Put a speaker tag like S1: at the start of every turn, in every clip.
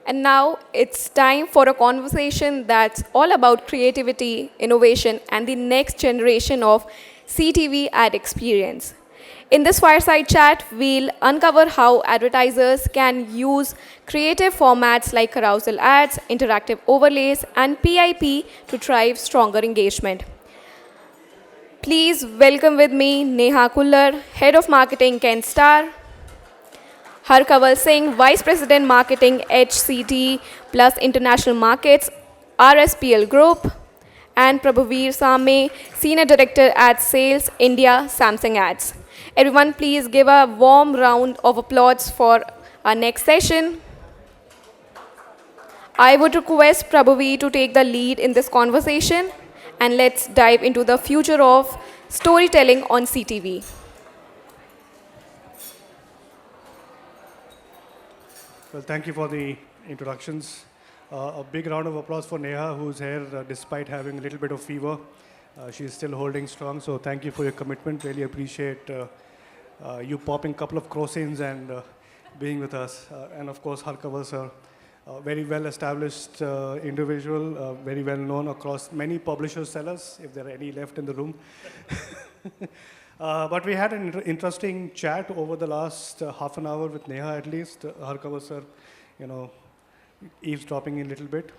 S1: And now it's time for a conversation that's all about creativity, innovation, and the next generation of CTV ad experience. In this fireside chat, we'll uncover how advertisers can use creative formats like carousel ads, interactive overlays, and PIP to drive stronger engagement. Please welcome with me Neha Khullar, Head of Marketing KENSTAR, Harkawal Singh, Vice President Marketing HCT plus International Markets, RSPL Group, and Prabhvir Sahmey, Senior Director at Sales India, Samsung Ads. Everyone, please give a warm round of applause for our next session. I would request Prabhvir to take the lead in this conversation, and let's dive into the future of storytelling on CTV.
S2: Well, thank you for the introductions. A big round of applause for Neha, who's here despite having a little bit of fever. She's still holding strong, so thank you for your commitment. Really appreciate you popping a couple of crossings and being with us. And of course, Harkawal sir, a very well-established individual, very well-known across many publishers, sellers, if there are any left in the room. But we had an interesting chat over the last half an hour with Neha at least. Harkawal sir, you know, eavesdropping in a little bit.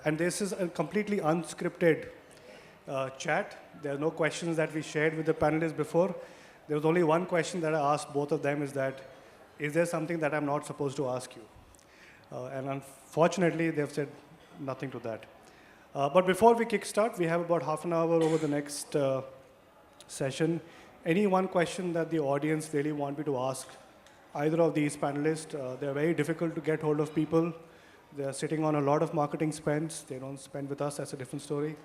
S2: And this is a completely unscripted chat. There are no questions that we shared with the panelists before. There was only one question that I asked both of them is that, is there something that I'm not supposed to ask you? And unfortunately, they've said nothing to that. But before we kickstart, we have about half an hour over the next session. Any one question that the audience really want me to ask either of these panelists? They're very difficult to get hold of people. They're sitting on a lot of marketing spends. They don't spend with us, that's a different story.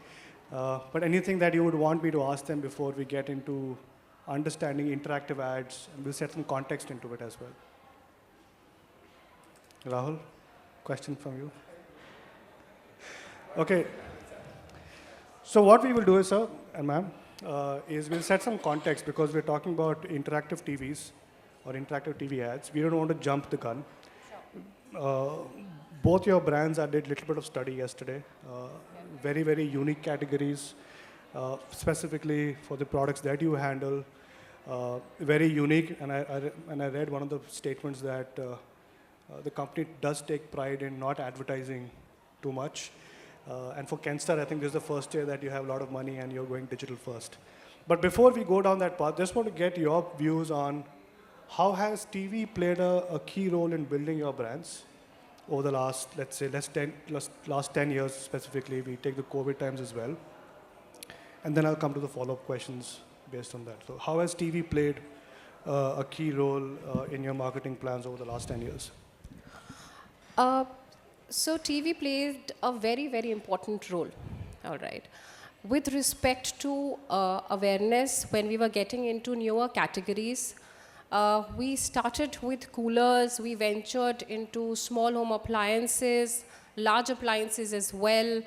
S2: But anything that you would want me to ask them before we get into understanding interactive ads, and we'll set some context into it as well. Rahul, question from you. Okay. So what we will do is, sir and ma'am, is we'll set some context because we're talking about interactive TVs or interactive TV ads. We don't want to jump the gun. Both your brands, I did a little bit of study yesterday. Very, very unique categories, specifically for the products that you handle. Very unique, and I read one of the statements that the company does take pride in not advertising too much. And for KENSTAR, I think this is the first year that you have a lot of money and you're going digital first. But before we go down that path, just want to get your views on how has TV played a key role in building your brands over the last, let's say, last 10 years specifically. We take the COVID times as well. And then I'll come to the follow-up questions based on that. So how has TV played a key role in your marketing plans over the last 10 years?
S3: So TV played a very, very important role, all right. With respect to awareness, when we were getting into newer categories, we started with coolers, we ventured into small home appliances, large appliances as well.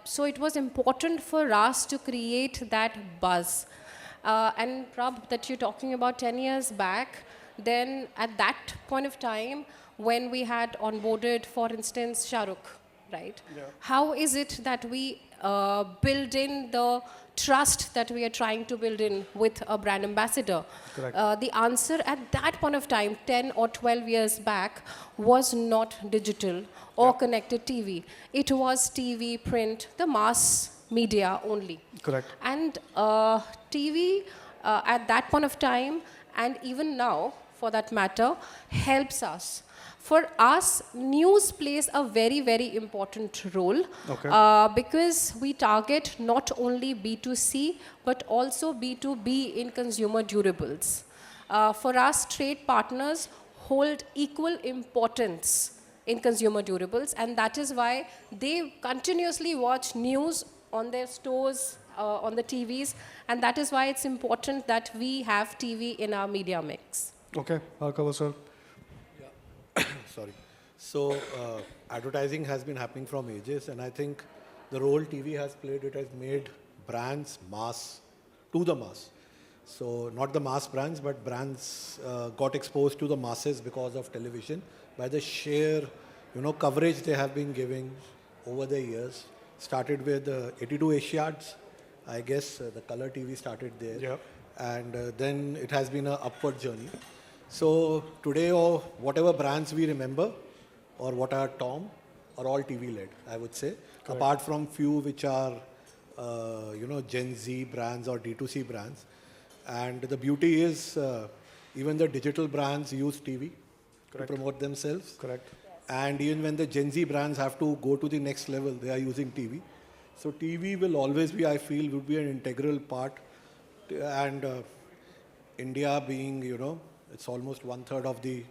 S3: So it was important for us to create that buzz. And Prabh, that you're talking about 10 years back, then at that point of time, when we had onboarded, for instance, Shah Rukh, right? Yeah. How is it that we build in the trust that we are trying to build in with a brand ambassador? Correct. The answer at that point of time, 10 or 12 years back, was not digital or connected TV. It was TV, print, the mass media only. Correct. And TV at that point of time, and even now, for that matter, helps us. For us, news plays a very, very important role because we target not only B2C, but also B2B in consumer durables. For us, trade partners hold equal importance in consumer durables, and that is why they continuously watch news on their stores, on the TVs, and that is why it's important that we have TV in our media mix. Okay, Harkawal sir.
S4: Sorry. So advertising has been happening from ages, and I think the role TV has played, it has made brands mass to the mass. So not the mass brands, but brands got exposed to the masses because of television by the sheer coverage they have been giving over the years. Started with 82 Asiads. I guess the color TV started there.
S2: Yep.
S4: And then it has been an upward journey. So today, or whatever brands we remember, or what are Tom, are all TV-led, I would say.
S2: Correct.
S4: Apart from few which are, Gen Z brands or D2C brands. And the beauty is, even the digital brands use TV
S2: Correct.
S4: to promote themselves.
S2: Correct.
S4: And even when the Gen Z brands have to go to the next level, they are using TV. So TV will always be, I feel, would be an integral part. And India being, it's almost 1/3 of the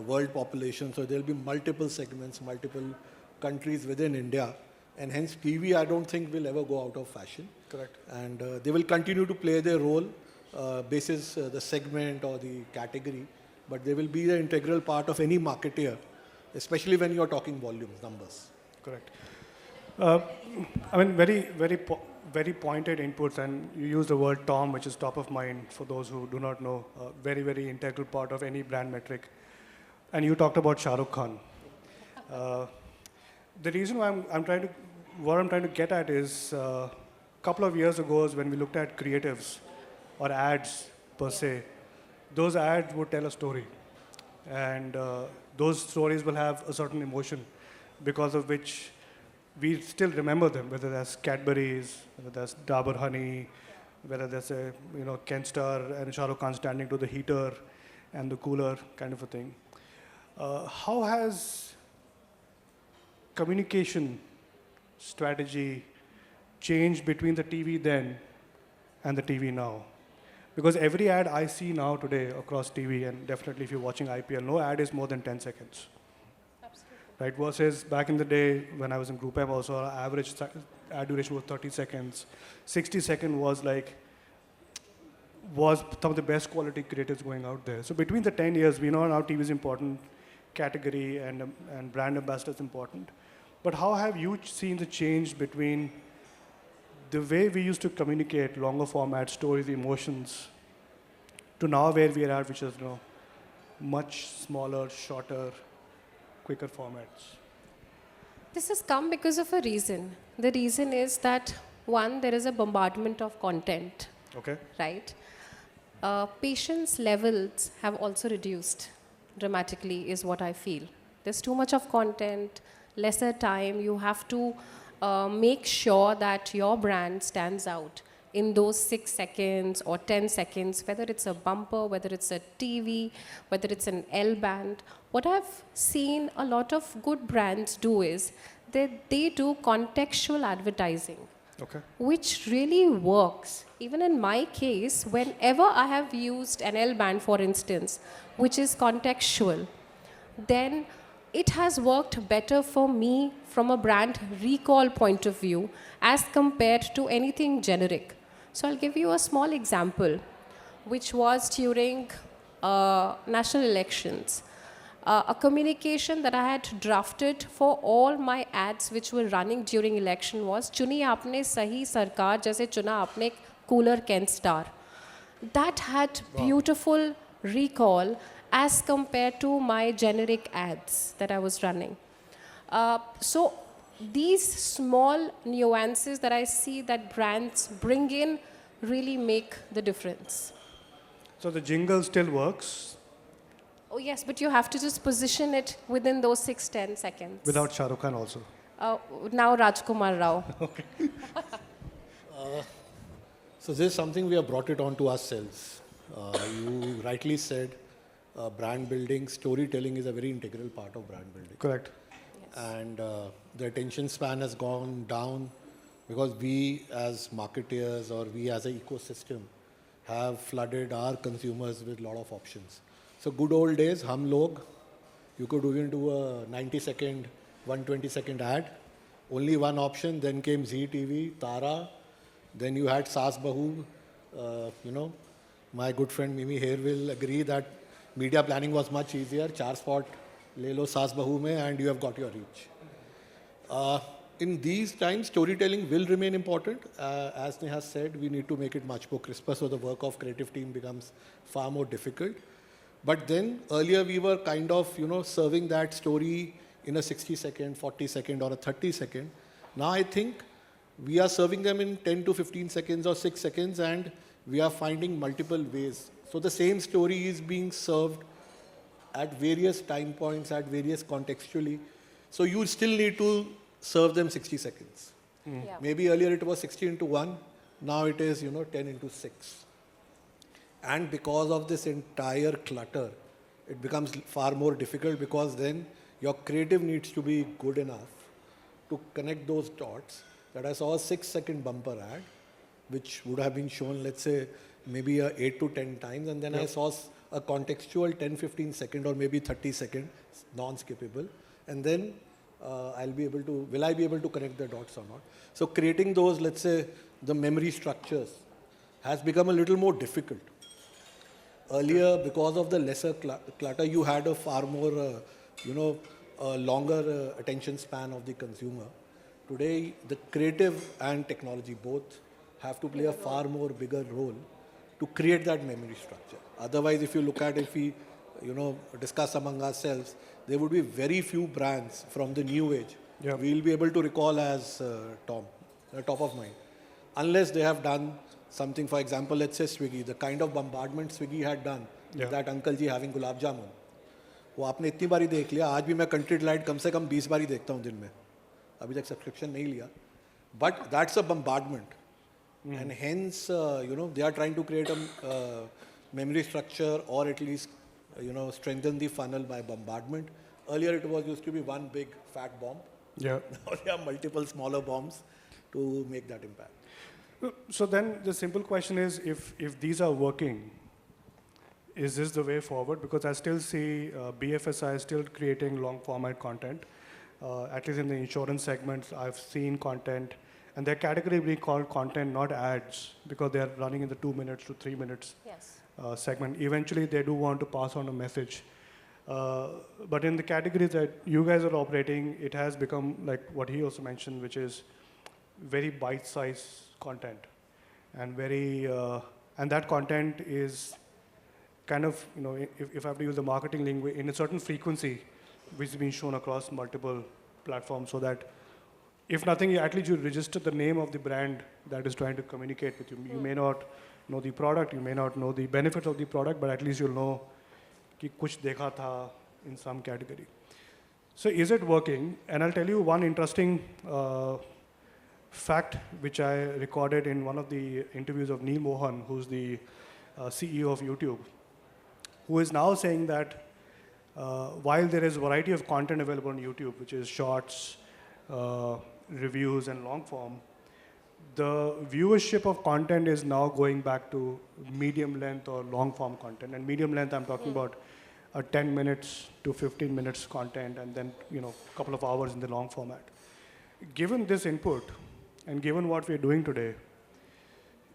S4: world population. So there'll be multiple segments, multiple countries within India. And hence TV, I don't think will ever go out of fashion.
S2: Correct.
S4: And they will continue to play their role basis the segment or the category. But they will be the integral part of any marketeer, especially when you're talking volumes, numbers.
S2: Correct. I mean, very pointed inputs, and you use the word Tom, which is top of mind for those who do not know. Very, very integral part of any brand metric. And you talked about Shah Rukh Khan. The reason why what I'm trying to get at is a couple of years ago, when we looked at creatives or ads per se, those ads would tell a story, and those stories will have a certain emotion, because of which we still remember them, whether that's Cadbury's, whether that's Dabur Honey, whether that's a KENSTAR and Shah Rukh Khan standing to the heater and the cooler kind of a thing. How has communication strategy changed between the TV then and the TV now? Because every ad I see now today across TV, and definitely if you're watching IPL, no ad is more than 10 seconds.
S3: Absolutely.
S2: Right? Versus back in the day when I was in Group M also, our average ad duration was 30 seconds. 60 seconds was some of the best quality creatives going out there. So between the 10 years, we know now TV is important, category and brand ambassador is important. But how have you seen the change between the way we used to communicate longer format stories, emotions, to now where we are at, which is much smaller, shorter, quicker formats?
S3: This has come because of a reason. The reason is that, one, there is a bombardment of content,
S2: Okay.
S3: right? Patience levels have also reduced dramatically, is what I feel. There's too much of content, lesser time. You have to make sure that your brand stands out in those 6 seconds or 10 seconds, whether it's a bumper, whether it's a TV, whether it's an L band. What I've seen a lot of good brands do is that they do contextual advertising,
S2: Okay.
S3: which really works. Even in my case, whenever I have used an L band, for instance, which is contextual, then it has worked better for me from a brand recall point of view as compared to anything generic. So I'll give you a small example, which was during national elections. A communication that I had drafted for all my ads which were running during election was, "Chuni aapne sahi sarkar jaise chuna aapne cooler KENSTAR." That had beautiful recall as compared to my generic ads that I was running. So these small nuances that I see that brands bring in really make the difference.
S2: So the jingle still works
S3: Oh yes, but you have to just position it within those 6-10 seconds.
S2: without Shah Rukh Khan also.
S3: Now Rajkumar Rao.
S4: So this is something we have brought it on to ourselves. You rightly said brand building, storytelling is a very integral part of brand building.
S2: Correct.
S4: And the attention span has gone down because we as marketeers or we as an ecosystem have flooded our consumers with a lot of options. So good old days, you could even do a 90-second, 120-second ad. Only one option, then came Zee TV, Tara, then you had Saas Bahu. My good friend Mimi here will agree that media planning was much easier. 4 spot, le lo Saas Bahu mein, and you have got your reach. In these times, storytelling will remain important. As Neha said, we need to make it much more crisper, so the work of creative team becomes far more difficult. But then earlier we were kind of, serving that story in a 60-second, 40-second, or a 30-second. Now I think we are serving them in 10 to 15 seconds or 6 seconds, and we are finding multiple ways. So the same story is being served at various time points, at various contextually. So you still need to serve them 60 seconds.
S3: Yeah.
S4: Maybe earlier it was 60 into 1, now it is 10 into 6. And because of this entire clutter, it becomes far more difficult, because then your creative needs to be good enough to connect those dots. That I saw a 6-second bumper ad, which would have been shown, let's say, maybe 8 to 10 times, and then I saw a contextual 10, 15 second or maybe 30 second, non-skippable, and then will I be able to connect the dots or not? So creating those, let's say, the memory structures has become a little more difficult. Earlier, because of the lesser clutter, you had a far more, longer attention span of the consumer. Today, the creative and technology both have to play a far more bigger role to create that memory structure. Otherwise, if you look at, if we, discuss among ourselves, there would be very few brands from the new age we'll be able to recall as top of mind, unless they have done something. For example, let's say Swiggy, the kind of bombardment Swiggy had done with that uncle ji having gulab jamun. वो आपने इतनी बारी देख लिया, आज भी मैं country delight कम से कम 20 बारी देखता हूँ दिन में. अभी तक सब्सक्रिप्शन नहीं लिया, but that's a bombardment, and hence they are trying to create a memory structure, or at least strengthen the funnel by bombardment. Earlier it used to be one big fat bomb. Now there are multiple smaller bombs to make that impact.
S2: So then the simple question is, if these are working, is this the way forward? Because I still see BFSI still creating long format content. At least in the insurance segments, I've seen content, and their category being called content, not ads, because they're running in the 2 minutes to 3 minutes segment. Eventually, they do want to pass on a message. But in the categories that you guys are operating, it has become like what he also mentioned, which is very bite-sized content, and and that content is kind of, if I have to use the marketing lingo, in a certain frequency, which is being shown across multiple platforms, so that if nothing, at least you register the name of the brand that is trying to communicate with you. You may not know the product, you may not know the benefits of the product, but at least you'll know कि कुछ देखा था in some category. So is it working? And I'll tell you one interesting fact which I recorded in one of the interviews of Neil Mohan, who's the CEO of YouTube, who is now saying that while there is a variety of content available on YouTube, which is shorts, reviews, and long form, the viewership of content is now going back to medium length or long form content. And medium length, I'm talking about a 10 minutes to 15 minutes content, and then a couple of hours in the long format. Given this input, and given what we're doing today,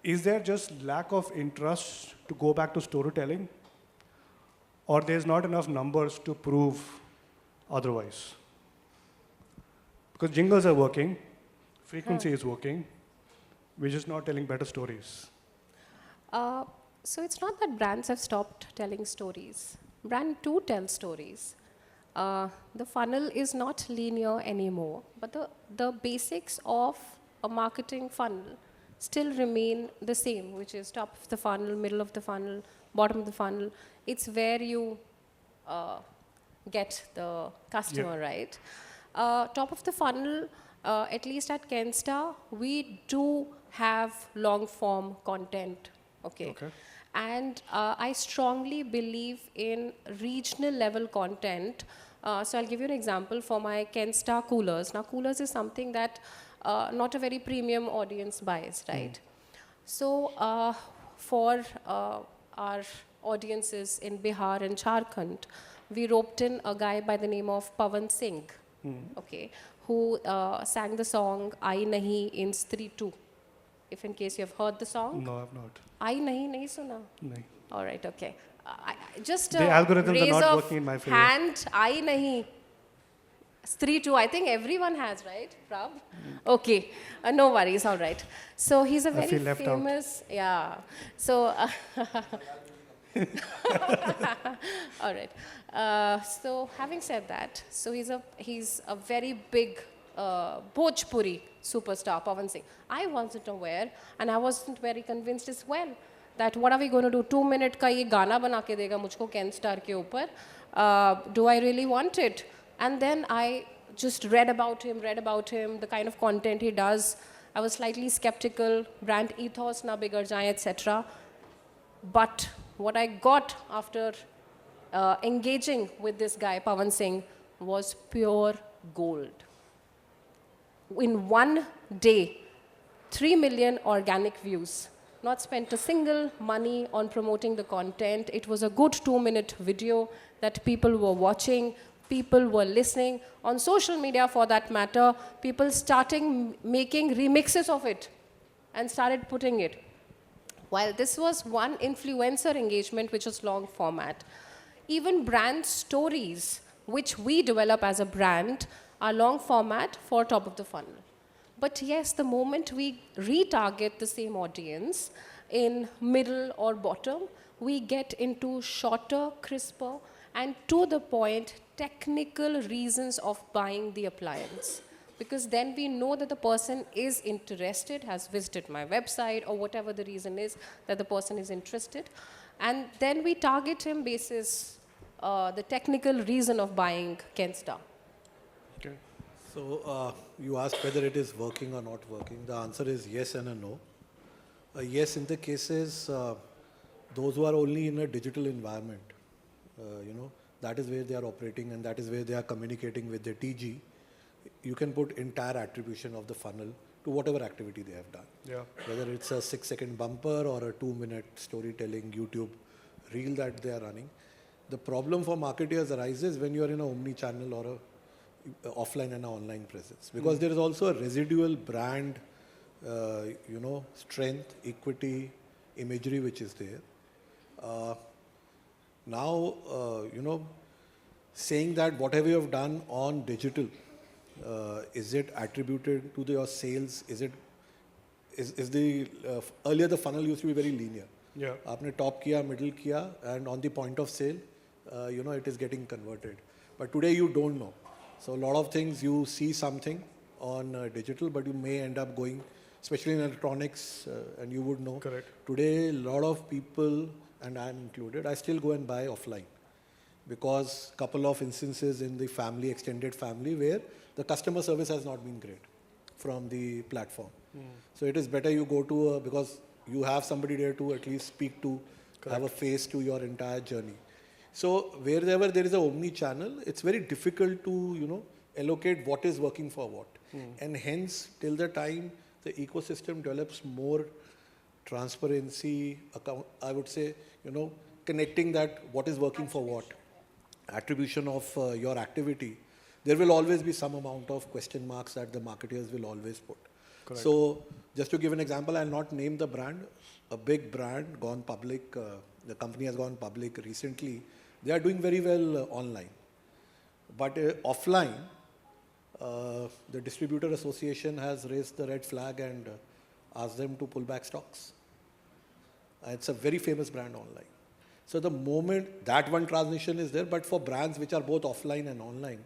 S2: is there just lack of interest to go back to storytelling, or there's not enough numbers to prove otherwise? Because jingles are working, frequency is working, we're just not telling better stories.
S3: So it's not that brands have stopped telling stories. Brand too tell stories. The funnel is not linear anymore, but the basics of a marketing funnel still remain the same, which is top of the funnel, middle of the funnel, bottom of the funnel. It's where you get the customer, right? Top of the funnel, at least at KENSTAR, we do have long form content, okay? And I strongly believe in regional level content. So I'll give you an example for my KENSTAR coolers. Now coolers is something that not a very premium audience buys, right? So for our audiences in Bihar and Jharkhand, we roped in a guy by the name of Singh, okay, who sang the song "I Nahi" in Stree 2. If in case you have heard the song.
S2: No, I've not.
S3: "I Nahi" nahi suna?
S2: Nahi.
S3: All right, okay. Just
S2: the algorithms
S3: raise
S2: are not
S3: of
S2: working in my favor.
S3: hand, "I Nahi." Stree 2, I think everyone has, right, Prab? Okay, no worries, all right. So he's a very famous, so All right. So having said that, so he's a very big Bhojpuri superstar, Pawan Singh. I wasn't aware, and I wasn't very convinced as well that what are we going to do? 2 minute का ये गाना बना के देगा मुझको KENSTAR के ऊपर. Do I really want it? And then I just read about him, the kind of content he does. I was slightly skeptical, brand ethos na bigar jaye, etc. But what I got after engaging with this guy, Pawan Singh, was pure gold. In one day, 3 million organic views. Not spent a single money on promoting the content. It was a good 2-minute video that people were watching, people were listening. On social media, for that matter, people starting making remixes of it and started putting it. While this was one influencer engagement, which was long format, even brand stories, which we develop as a brand, are long format for top of the funnel. But yes, the moment we retarget the same audience in middle or bottom, we get into shorter, crisper, and to the point, technical reasons of buying the appliance. Because then we know that the person is interested, has visited my website, or whatever the reason is that the person is interested. And then we target him basis the technical reason of buying KENSTAR.
S2: Okay.
S4: So you asked whether it is working or not working. The answer is yes and a no. Yes, in the cases, those who are only in a digital environment, that is where they are operating and that is where they are communicating with their TG. You can put entire attribution of the funnel to whatever activity they have done.
S2: Yeah.
S4: Whether it's a 6-second bumper or a 2-minute storytelling YouTube reel that they are running. The problem for marketers arises when you are in an omni-channel or a offline and an online presence. Because there is also a residual brand, strength, equity, imagery which is there. Saying that whatever you have done on digital, is it attributed to your sales? Earlier the funnel used to be very linear.
S2: Yeah.
S4: Aapne top kiya, middle kiya, and on the point of sale, it is getting converted. But today you don't know. So a lot of things you see something on digital, but you may end up going, especially in electronics, and you would know.
S2: Correct.
S4: Today, a lot of people, and I'm included, I still go and buy offline. Because couple of instances in the family, extended family, where the customer service has not been great from the platform. So it is better you go to, because you have somebody there to at least speak to, have a face to your entire journey. So wherever there is a omni-channel, it's very difficult to, allocate what is working for what. And hence, till the time the ecosystem develops more transparency, I would say, connecting that what is working for what, attribution of your activity, there will always be some amount of question marks that the marketers will always put.
S2: Correct.
S4: So just to give an example, I'll not name the brand, a big brand gone public, the company has gone public recently. They are doing very well online. But offline, the distributor association has raised the red flag and asked them to pull back stocks. It's a very famous brand online. So the moment that one transition is there, but for brands which are both offline and online,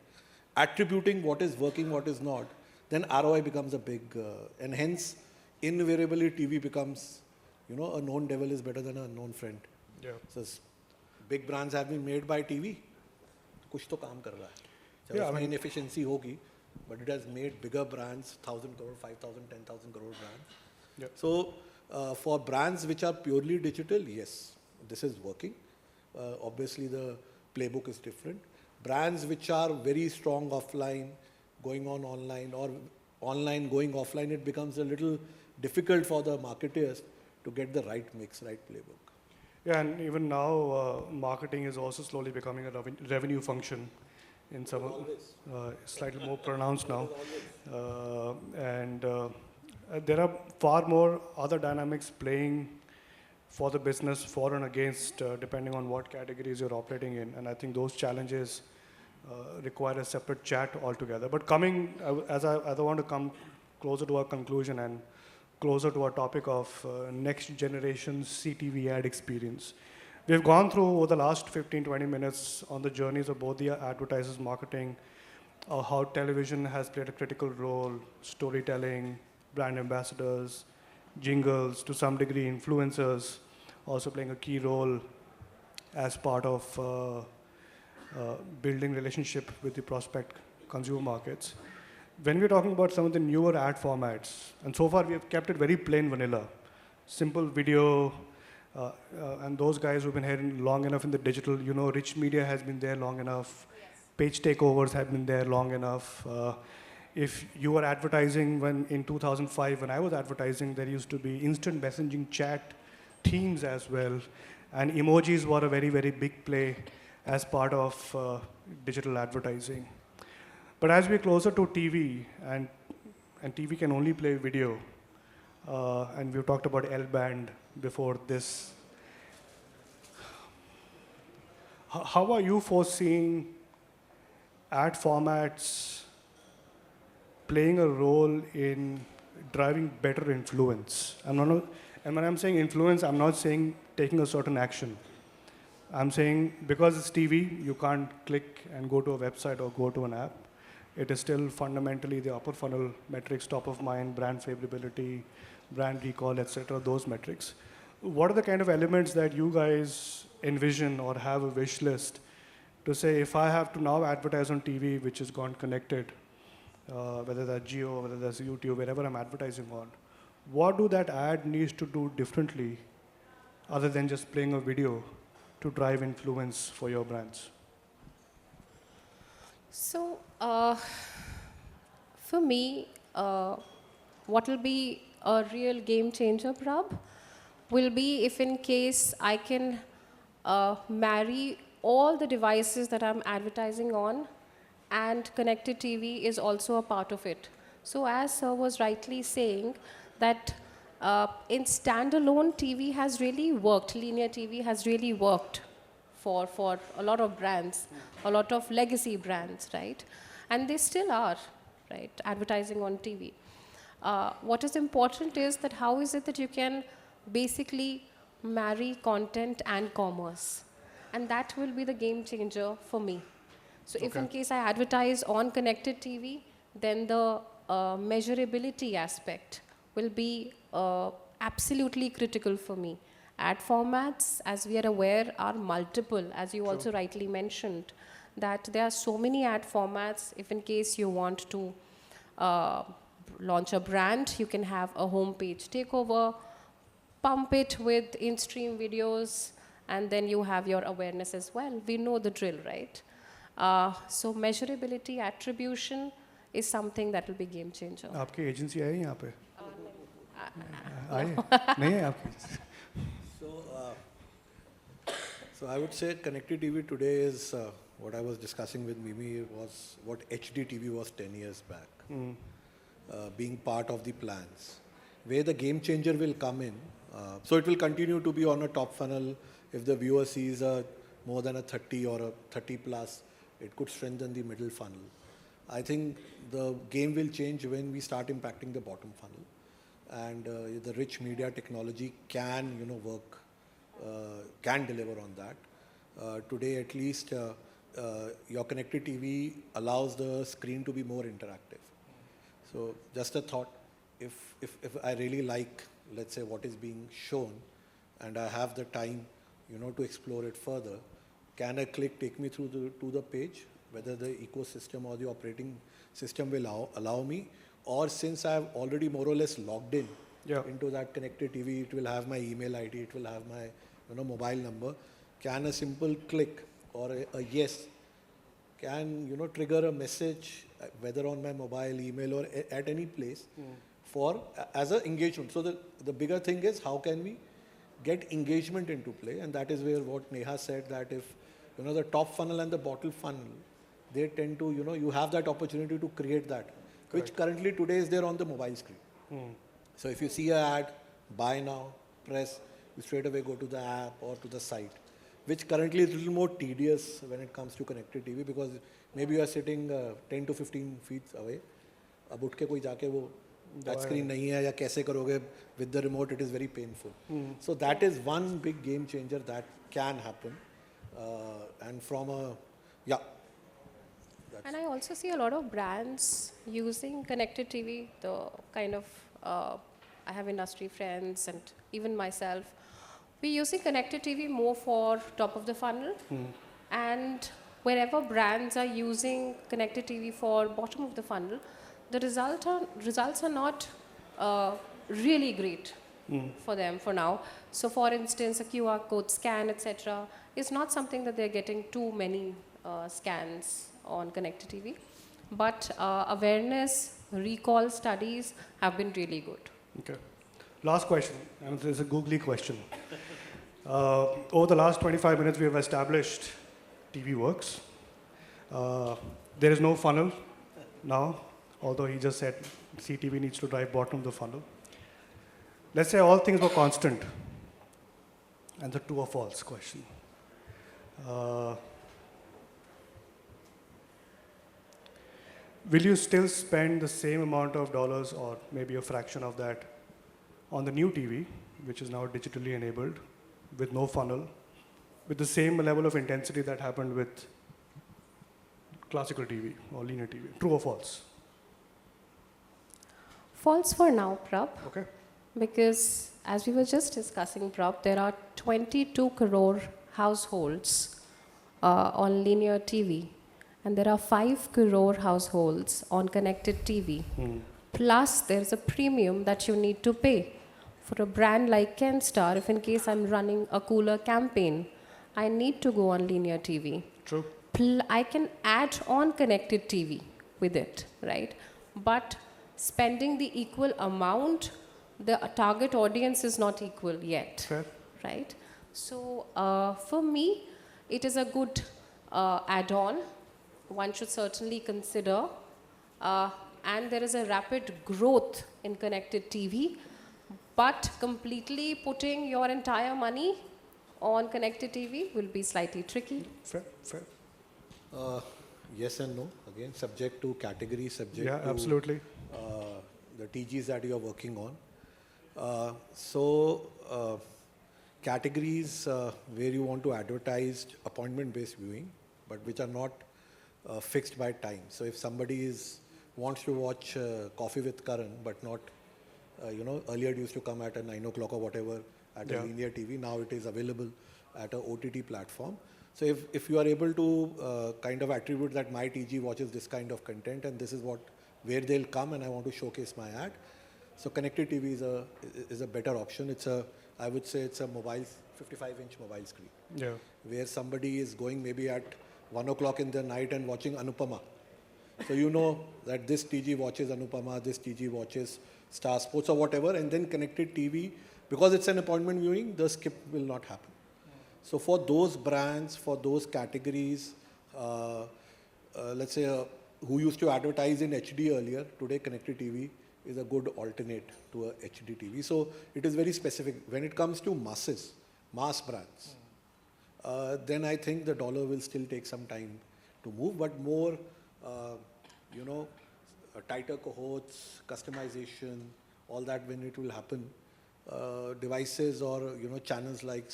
S4: attributing what is working, what is not, then ROI becomes a big, and hence invariably TV becomes, a known devil is better than a known friend.
S2: Yeah.
S4: So big brands have been made by TV. कुछ तो काम कर रहा है.
S2: Yeah, I mean,
S4: inefficiency होगी, but it has made bigger brands, 1,000 crore, 5,000, 10,000 crore brands.
S2: Yeah.
S4: So for brands which are purely digital, yes, this is working. Obviously the playbook is different. Brands which are very strong offline, going on online, or online going offline, it becomes a little difficult for the marketers to get the right mix, right playbook.
S2: Yeah, and even now, marketing is also slowly becoming a revenue function in some, slightly more pronounced now. There are far more other dynamics playing for the business, for and against, depending on what categories you're operating in. And I think those challenges require a separate chat altogether. But coming, as I want to come closer to our conclusion and closer to our topic of next generation CTV ad experience. We've gone through over the last 15, 20 minutes on the journeys of both the advertisers, marketing, how television has played a critical role, storytelling, brand ambassadors, jingles, to some degree influencers, also playing a key role as part of building relationship with the prospect consumer markets. When we're talking about some of the newer ad formats, and so far we have kept it very plain vanilla, simple video, and those guys who've been here long enough in the digital, rich media has been there long enough, page takeovers have been there long enough. If you were advertising in 2005, when I was advertising, there used to be instant messaging chat themes as well, and emojis were a very, very big play as part of digital advertising. But as we're closer to TV, and TV can only play video, and we've talked about L-band before this, how are you foreseeing ad formats playing a role in driving better influence? And when I'm saying influence, I'm not saying taking a certain action. I'm saying because it's TV, you can't click and go to a website or go to an app. It is still fundamentally the upper funnel metrics, top of mind, brand favorability, brand recall, etc., those metrics. What are the kind of elements that you guys envision or have a wish list to say, if I have to now advertise on TV, which has gone connected, whether that's Jio, whether that's YouTube, wherever I'm advertising on, what do that ad needs to do differently other than just playing a video to drive influence for your brands?
S3: So, for me, what will be a real game changer, Prabh, will be if in case I can marry all the devices that I'm advertising on, and connected TV is also a part of it. So as Sir was rightly saying, that in standalone, TV has really worked, linear TV has really worked for a lot of brands, a lot of legacy brands, right? And they still are, right, advertising on TV. What is important is that how is it that you can basically marry content and commerce? And that will be the game changer for me. So if in case I advertise on connected TV, then the measurability aspect will be absolutely critical for me. Ad formats, as we are aware, are multiple, as you also rightly mentioned, that there are so many ad formats. If in case you want to launch a brand, you can have a homepage takeover, pump it with in-stream videos, and then you have your awareness as well. We know the drill, right? So measurability, attribution is something that will be game changer.
S2: आपकी agency है यहाँ पे? आई नहीं है आपकी?
S4: So I would say connected TV today is what I was discussing with Mimi was what HD TV was 10 years back, being part of the plans. Where the game changer will come in, so it will continue to be on a top funnel. If the viewer sees more than a 30 or a 30 plus, it could strengthen the middle funnel. I think the game will change when we start impacting the bottom funnel, and the rich media technology can work, can deliver on that. Today at least your connected TV allows the screen to be more interactive. So just a thought, if I really like, let's say, what is being shown, and I have the time to explore it further, can a click take me through to the page, whether the ecosystem or the operating system will allow me, or since I have already more or less logged in into that connected TV, it will have my email ID, it will have my mobile number. Can a simple click or a yes can trigger a message, whether on my mobile, email, or at any place, for as an engagement? So the bigger thing is how can we get engagement into play, and that is where what Neha said, that if the top funnel and the bottom funnel, they tend to you have that opportunity to create that, which currently today is there on the mobile screen. So if you see an ad, buy now, press, you straight away go to the app or to the site, which currently is a little more tedious when it comes to connected TV, because maybe you are sitting 10 to 15 feet away. अब उठ के कोई जाके वो Touch screen nahi hai ya kaise karoge with the remote, it is very painful. So that is one big game changer that can happen. And from a, yeah.
S3: And I also see a lot of brands using connected TV, the kind of, I have industry friends and even myself, we're using connected TV more for top of the funnel. And wherever brands are using connected TV for bottom of the funnel, the results are not really great for them for now. So for instance, a QR code scan, etc., is not something that they're getting too many scans on connected TV. But awareness, recall studies have been really good.
S2: Okay. Last question, and this is a googly question. Over the last 25 minutes, we have established TV works. There is no funnel now, although he just said CTV needs to drive bottom of the funnel. Let's say all things were constant, and the true or false question. Will you still spend the same amount of dollars or maybe a fraction of that on the new TV, which is now digitally enabled, with no funnel, with the same level of intensity that happened with classical TV or linear TV? True or false?
S3: False for now, Prab.
S2: Okay.
S3: Because as we were just discussing, Prab, there are 22 crore households on linear TV. And there are 5 crore households on connected TV. Plus, there's a premium that you need to pay. For a brand like KENSTAR, if in case I'm running a cooler campaign, I need to go on linear TV.
S2: True.
S3: I can add on connected TV with it, right? But spending the equal amount, the target audience is not equal yet,
S2: Fair.
S3: right? So for me, it is a good add-on. One should certainly consider. And there is a rapid growth in connected TV, but completely putting your entire money on connected TV will be slightly tricky.
S2: Fair, fair.
S4: Yes and no. Again, subject to category, subject
S2: Yeah,
S4: to
S2: absolutely.
S4: The TGs that you are working on. Categories where you want to advertise appointment-based viewing, but which are not fixed by time. So if somebody wants to watch Coffee with Karan, but not, earlier it used to come at 9 o'clock or whatever at a linear TV. Now it is available at a OTT platform. So if you are able to kind of attribute that my TG watches this kind of content and this is where they'll come and I want to showcase my ad. So connected TV is a better option. I would say it's a 55-inch mobile screen.
S2: Yeah.
S4: Where somebody is going maybe at 1 o'clock in the night and watching Anupama. So you know that this TG watches Anupama, this TG watches Star Sports or whatever, and then connected TV, because it's an appointment viewing, the skip will not happen. So for those brands, for those categories, let's say who used to advertise in HD earlier, today connected TV is a good alternate to a HD TV. So it is very specific. When it comes to mass brands, then I think the dollar will still take some time to move, but more, tighter cohorts, customization, all that when it will happen, devices or, channels like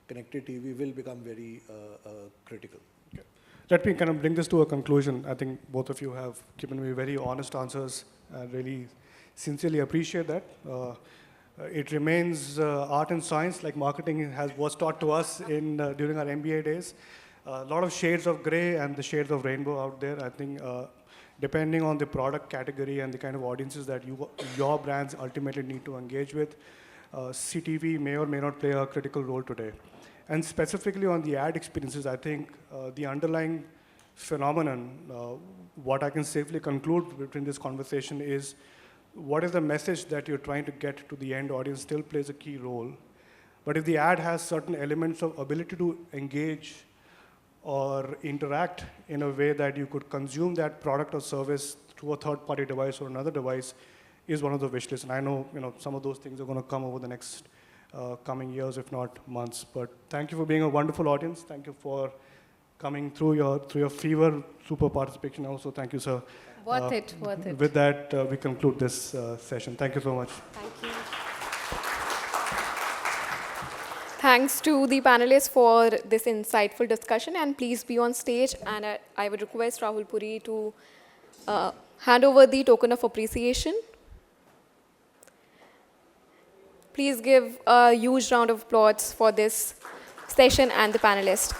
S4: connected TV will become very critical.
S2: Okay. Let me kind of bring this to a conclusion. I think both of you have given me very honest answers. I really sincerely appreciate that. It remains art and science, like marketing was taught to us during our MBA days. A lot of shades of gray and the shades of rainbow out there. I think depending on the product category and the kind of audiences that your brands ultimately need to engage with, CTV may or may not play a critical role today. And specifically on the ad experiences, I think the underlying phenomenon, what I can safely conclude between this conversation is, what is the message that you're trying to get to the end audience still plays a key role. But if the ad has certain elements of ability to engage or interact in a way that you could consume that product or service through a third-party device or another device, is one of the wish lists. And I know, some of those things are going to come over the next coming years, if not months. But thank you for being a wonderful audience. Thank you for coming through your fever, super participation also. Thank you, sir.
S3: Worth it, worth it.
S2: With that, we conclude this session. Thank you so much.
S3: Thank you.
S1: Thanks to the panelists for this insightful discussion, and please be on stage. And I would request Rahul Puri to hand over the token of appreciation. Please give a huge round of applause for this session and the panelists.